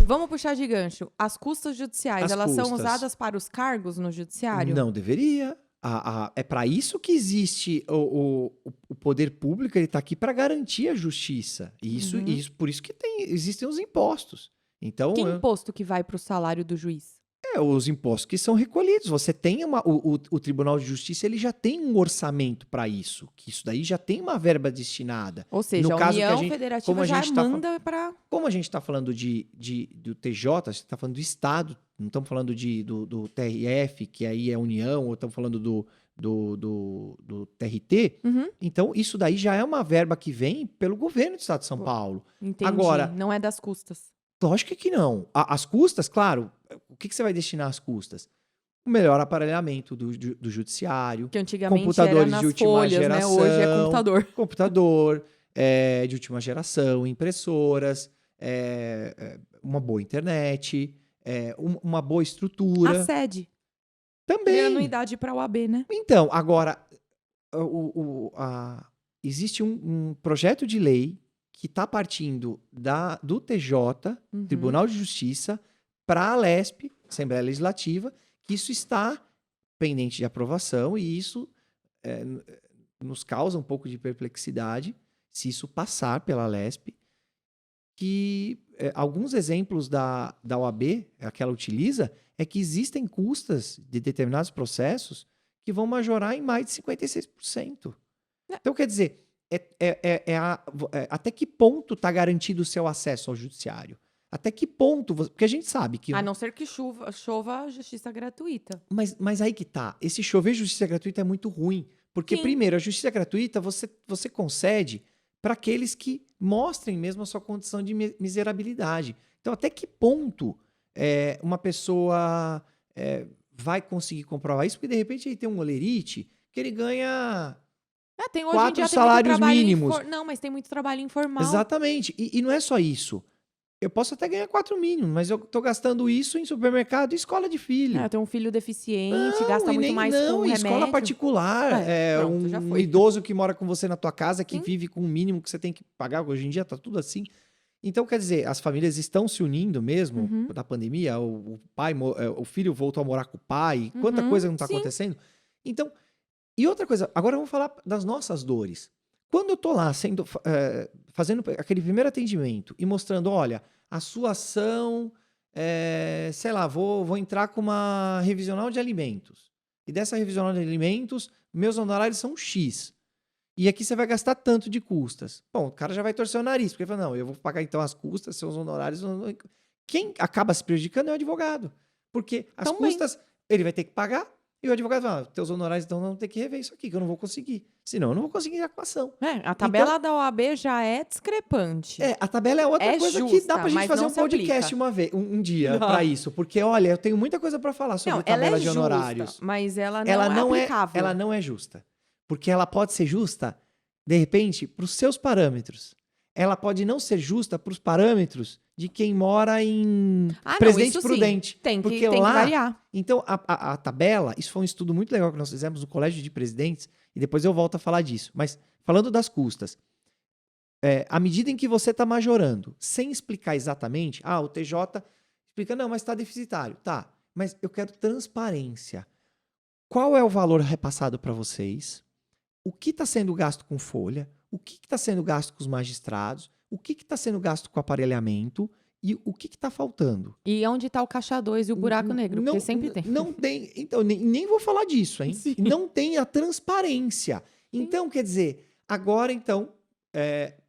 Vamos puxar de gancho. As custas judiciais, As elas são custas. usadas para os cargos no judiciário? Não deveria. É para isso que existe o poder público, ele está aqui para garantir a justiça. E Uhum. por isso que existem os impostos. Então, Que imposto que vai para o salário do juiz? os impostos que são recolhidos. Você tem o Tribunal de Justiça, ele já tem um orçamento para isso, que isso daí já tem uma verba destinada. Ou E no seja, a caso que União como Federativa a já gente tá manda para... como a gente está falando do TJ, a gente está falando do Estado, não estamos falando do TRF, que aí é a União, ou estamos falando do TRT, Uhum. então isso daí já é uma verba que vem pelo governo do Estado de São Paulo. Entendi. Agora, Não é das custas. lógico que não. As custas, claro, o que você vai destinar às custas? O melhor aparelhamento do judiciário, Que antigamente era computadores nas de última folhas, né? geração, Hoje é computador. computador de última geração, impressoras, uma boa internet, uma boa A estrutura. sede. E a Também. anuidade para a OAB, né? Então, agora, existe um projeto de lei que está partindo do TJ, Uhum. Tribunal de Justiça, para a Alesp, Assembleia Legislativa, que isso está pendente de aprovação e isso nos causa um pouco de perplexidade se isso passar pela Alesp, que alguns exemplos da OAB, que ela utiliza, é que existem custas de determinados processos que vão majorar em mais de 56%. Então, quer dizer, até que ponto está garantido o seu acesso ao judiciário? Até que ponto? Porque a gente sabe que... A não ser que chova justiça gratuita. Mas aí que tá. Esse chover justiça gratuita é muito ruim. Porque, Sim. primeiro, a justiça gratuita você concede para aqueles que mostrem mesmo a sua condição de miserabilidade. Então, até que ponto uma pessoa vai conseguir comprovar isso? Porque, de repente, aí tem um olerite que ele ganha Tem hoje em 4 dia salários tem muito trabalho mínimos. Não, mas tem muito trabalho informal. Exatamente. E não é só isso. Eu posso até ganhar 4 mínimos, mas eu tô gastando isso em supermercado e escola de filho. Eu tenho um filho deficiente, Não, gasta muito mais com remédio. escola particular. Pronto, já Um foi. idoso que mora com você na tua casa, que Sim. vive com o mínimo que você tem que pagar. Hoje em dia tá tudo assim. Então, quer dizer, as famílias estão se unindo mesmo da pandemia. O filho voltou a morar com o pai. Quanta coisa não tá acontecendo. Então, e outra coisa, agora vamos falar das nossas dores. Quando eu tô lá fazendo aquele primeiro atendimento e mostrando, olha, a sua ação, sei lá, vou entrar com uma revisional de alimentos. E dessa revisional de alimentos, meus honorários são X. E aqui você vai gastar tanto de custas. Bom, o cara já vai torcer o nariz, porque ele fala, não, eu vou pagar então as custas, seus honorários... Quem acaba se prejudicando é o advogado. Porque as custas ele vai ter que pagar, e o advogado fala, teus honorários então não tem que rever isso aqui, que eu não vou conseguir. Senão eu não vou conseguir a equação. A tabela da OAB já é discrepante. A tabela é outra coisa que dá pra gente fazer um podcast um dia pra isso. Porque, olha, eu tenho muita coisa pra falar sobre tabela de honorários. Justa, mas ela não é aplicável. Ela não é justa. Porque ela pode ser justa, de repente, pros seus parâmetros. Ela pode não ser justa pros parâmetros de quem mora em Presidente Prudente. Tem porque que variar. Então, a tabela, isso foi um estudo muito legal que nós fizemos no Colégio de Presidentes, e depois eu volto a falar disso. Mas, falando das custas, à medida em que você está majorando, sem explicar exatamente, o TJ explica, não, mas está deficitário. Tá, mas eu quero transparência. Qual é o valor repassado para vocês? O que está sendo gasto com folha? O que está sendo gasto com os magistrados? O que está sendo gasto com aparelhamento? E o que está faltando? E onde está o caixa 2 e o buraco negro? Porque sempre tem. Não tem. Então, nem vou falar disso, hein? Sim. Não tem a transparência. Então, quer dizer, agora, então,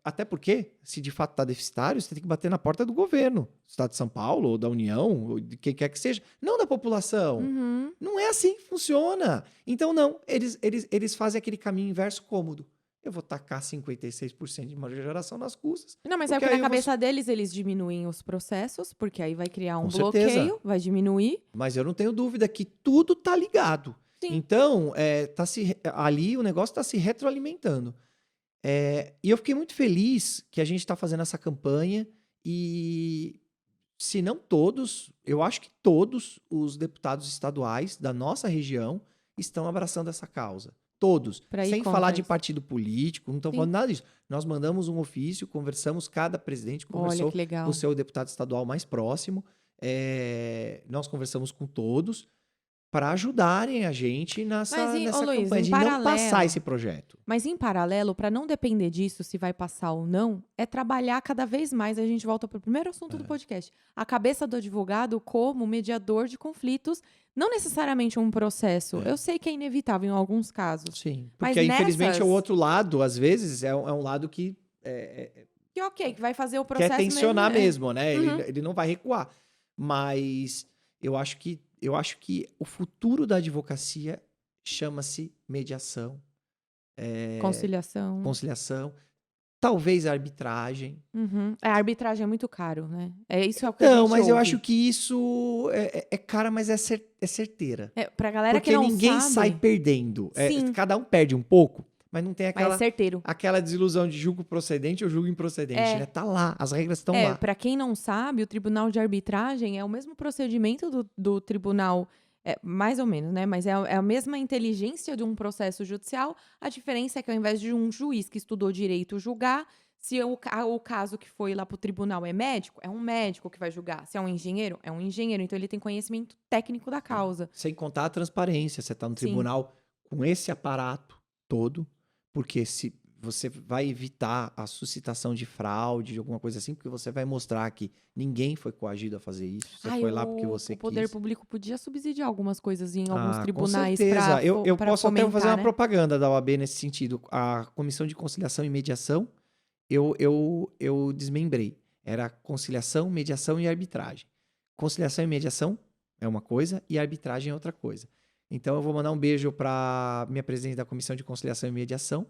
até porque, se de fato está deficitário, você tem que bater na porta do governo, do Estado de São Paulo, ou da União, ou de quem quer que seja, não da população. Uhum. Não é assim que funciona. Então, não, eles fazem aquele caminho inverso cômodo. Eu vou tacar 56% de majoração nas custas. Não, mas é que na cabeça deles, eles diminuem os processos, porque aí vai criar um bloqueio, vai diminuir. Mas eu não tenho dúvida que tudo tá ligado. Sim. Então, ali o negócio está se retroalimentando. E eu fiquei muito feliz que a gente está fazendo essa campanha e, se não todos, eu acho que todos os deputados estaduais da nossa região estão abraçando essa causa. Todos. Pra ir Sem contra falar de isso. partido político, não estão Sim. falando nada disso. Nós mandamos um ofício, conversamos, cada presidente Olha conversou que legal. com o seu deputado estadual mais próximo. Nós conversamos com todos para ajudarem a gente nessa Luiz, campanha em de não paralelo, passar esse projeto. Mas em paralelo, para não depender disso, se vai passar ou não, é trabalhar cada vez mais. A gente volta para o primeiro assunto do podcast. A cabeça do advogado como mediador de conflitos, não necessariamente um processo. Eu sei que é inevitável em alguns casos. Sim, Mas porque infelizmente nessas... o outro lado, às vezes, é um lado que Que ok, que vai fazer o processo... quer tensionar mesmo, né? Uhum. Ele não vai recuar. Mas eu acho que o futuro da advocacia chama-se mediação, Conciliação. talvez arbitragem. Uhum. A arbitragem é muito caro, né? Isso é o que a Não, gente mas eu ouve. acho que isso é cara, mas é certeira. Pra galera Porque que não ninguém sabe... sai perdendo. Sim. Cada um perde um pouco, mas não tem Mas é certeiro. aquela desilusão de julgo procedente ou julgo improcedente, né? Tá lá, as regras estão lá. Para quem não sabe, o tribunal de arbitragem é o mesmo procedimento do tribunal, mais ou menos, né? Mas é a mesma inteligência de um processo judicial. A diferença é que ao invés de um juiz que estudou direito julgar, se o caso que foi lá para o tribunal é médico, é um médico que vai julgar. Se é um engenheiro, é um engenheiro. Então ele tem conhecimento técnico da causa. Sem contar a transparência. Você está no tribunal com esse aparato todo, porque se você vai evitar a suscitação de fraude, de alguma coisa assim, porque você vai mostrar que ninguém foi coagido a fazer isso. Você foi lá porque você O poder quis. público podia subsidiar algumas coisas em alguns Com tribunais certeza. Eu pra posso até fomentar, fazer uma né? propaganda da OAB nesse sentido. A Comissão de Conciliação e Mediação, eu desmembrei. Era conciliação, mediação e arbitragem. Conciliação e mediação é uma coisa e arbitragem é outra coisa. Então, eu vou mandar um beijo para minha presidente da Comissão de Conciliação e Mediação,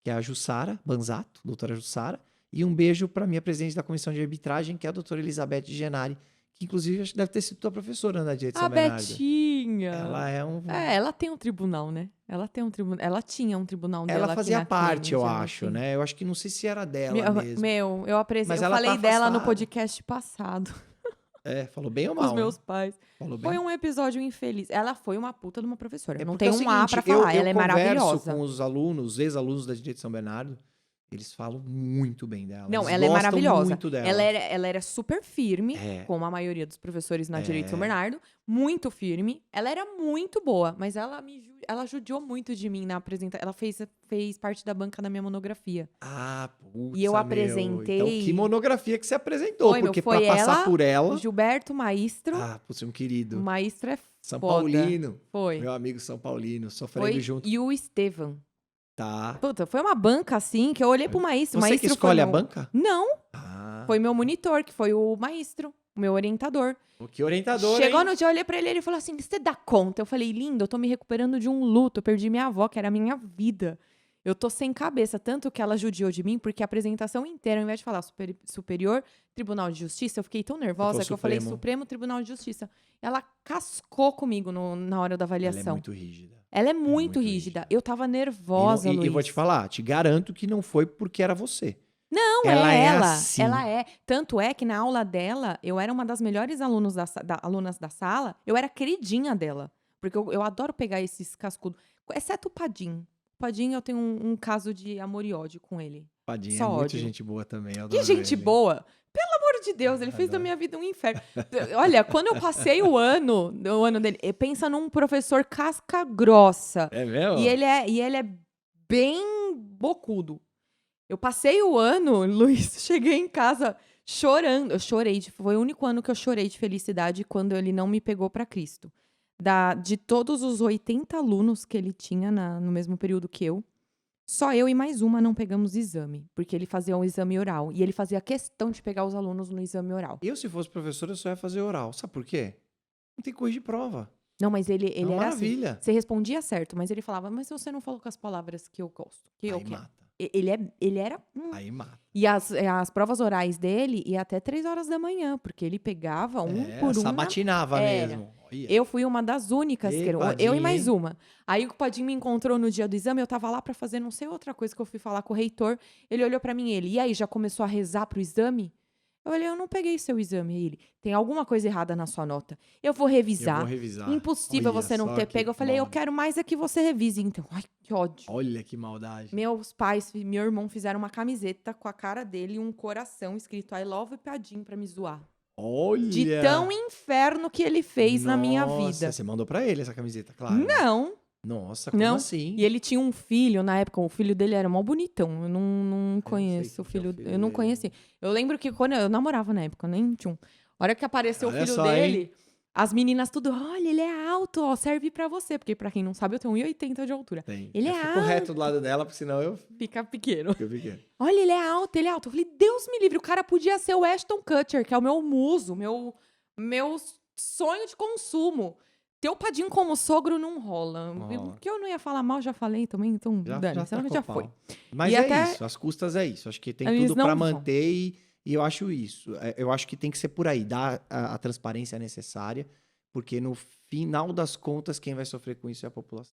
que é a Jussara Banzato, doutora Jussara, e um beijo para minha presidente da Comissão de Arbitragem, que é a doutora Elizabeth Genari, que inclusive acho que deve ter sido tua professora na Direito de São Bernardo. Betinha! Ela é ela tem um tribunal, né? Ela tinha um tribunal dela Ela fazia aqui na parte, eu Kennedy, acho, assim. né? Eu acho que não sei se era dela mesmo. Eu apresentei, Mas eu ela falei tá dela no afastada. podcast passado, Falou bem ou com os mal, meus hein? pais. Falou bem. Foi um episódio infeliz. Ela foi uma puta de uma professora. Não porque tem é o um A seguinte, pra falar, ela é converso maravilhosa. com os alunos, ex-alunos da Direito de São Bernardo, eles falam muito bem dela. Não, eles ela é gostam maravilhosa. muito dela. Ela era super firme, É. como a maioria dos professores na Direito de São Bernardo. Muito firme. Ela era muito boa, mas ela judiou muito de mim na apresentação. Ela fez parte da banca da minha monografia. Ah, putz, E eu apresentei... Então, que monografia que você apresentou, porque foi pra passar ela, por ela... Gilberto Maestro. Ah, putz, um querido. O Maestro é São foda. Paulino. Foi. Meu amigo São Paulino, sofrendo junto. E o Estevam. Tá. Puta, foi uma banca assim que eu olhei pro Maestro. O Você que Maestro escolhe foi a banca? Não, Ah. foi meu monitor, que foi o Maestro, o meu orientador. Que orientador, Chegou hein? no dia, eu olhei pra ele e ele falou assim, você dá conta? Eu falei, lindo, eu tô me recuperando de um luto, eu perdi minha avó, que era a minha vida. Eu tô sem cabeça, tanto que ela judiou de mim, porque a apresentação inteira, ao invés de falar Superior Tribunal de Justiça, eu fiquei tão nervosa que eu falei Supremo Tribunal de Justiça. Ela cascou comigo na hora da avaliação. Ela é muito rígida. Ela é muito rígida. Eu tava nervosa, Luiz. E vou te falar, te garanto que não foi porque era você. Não, ela é ela. assim. Ela é. Tanto é que na aula dela, eu era uma das melhores alunas da sala. Eu era queridinha dela. Porque eu adoro pegar esses cascudos. Exceto o Padim. O Padim, eu tenho um caso de amor e ódio com ele. Padim Só é muito ódio. gente boa também. Eu Que adoro gente ele. boa! Pelo amor de Deus, ele fez da minha vida um inferno. Olha, quando eu passei o ano dele, pensa num professor casca grossa. É mesmo? E ele é bem bocudo. Eu passei o ano, Luiz, cheguei em casa chorando. Eu chorei, foi o único ano que eu chorei de felicidade quando ele não me pegou pra Cristo. De todos os 80 alunos que ele tinha no mesmo período que eu, só eu e mais uma não pegamos exame, porque ele fazia um exame oral. E ele fazia questão de pegar os alunos no exame oral. Eu, se fosse professor, eu só ia fazer oral. Sabe por quê? Não tem corrigir prova. Não, mas ele É uma era maravilha. assim. Você respondia certo, mas ele falava, mas você não falou com as palavras que eu gosto, que eu Aí quero. mata. Ele era... Aí mata. E as provas orais dele ia até 3 horas da manhã, porque ele pegava por um. Sabatinava Era. mesmo. Olha. Eu fui uma das únicas, Ei, que eram, Padim, eu e mais hein? uma. Aí o Padim me encontrou no dia do exame, eu tava lá pra fazer não sei outra coisa que eu fui falar com o reitor. Ele olhou pra mim, e aí, já começou a rezar pro exame? Eu falei, eu não peguei seu exame. Aí ele, tem alguma coisa errada na sua nota. Eu vou Eu revisar. vou revisar. Impossível Olha você não só ter que pego. Eu falei, eu maldade. quero mais é que você revise, então. Ai, que ódio. Olha que maldade. Meus pais, meu irmão fizeram uma camiseta com a cara dele e um coração escrito I love Padim pra me zoar. De Olha! tão inferno que ele fez na minha vida. Nossa, você mandou pra ele essa camiseta, claro. né? Não, Nossa, como não. assim? E ele tinha um filho, na época, o filho dele era mó bonitão. Eu não sei conheço o quem que é o filho, filho eu não dele. conheci. Eu lembro que quando eu namorava na época, nem tinha um. A hora que apareceu Olha o filho só, dele, as meninas tudo, olha, ele é alto, ó, serve pra você. Porque pra quem não sabe, eu tenho 1,80 de altura. Tem. Ele Eu é fico alto. reto do lado dela, porque senão eu Fica pequeno. fico pequeno. Olha, ele é alto, ele é alto. Eu falei, Deus me livre, o cara podia ser o Ashton Kutcher, que é o meu muso, meu sonho de consumo. Ter o Padim como sogro não rola. Não rola. Porque eu não ia falar mal, já falei também, então dane, senão tacou já pau. foi. Mas E é até- isso, as custas é isso. Acho que tem Eles tudo não pra vão. manter e eu acho isso. Eu acho que tem que ser por aí, dar a transparência necessária, porque no final das contas, quem vai sofrer com isso é a população.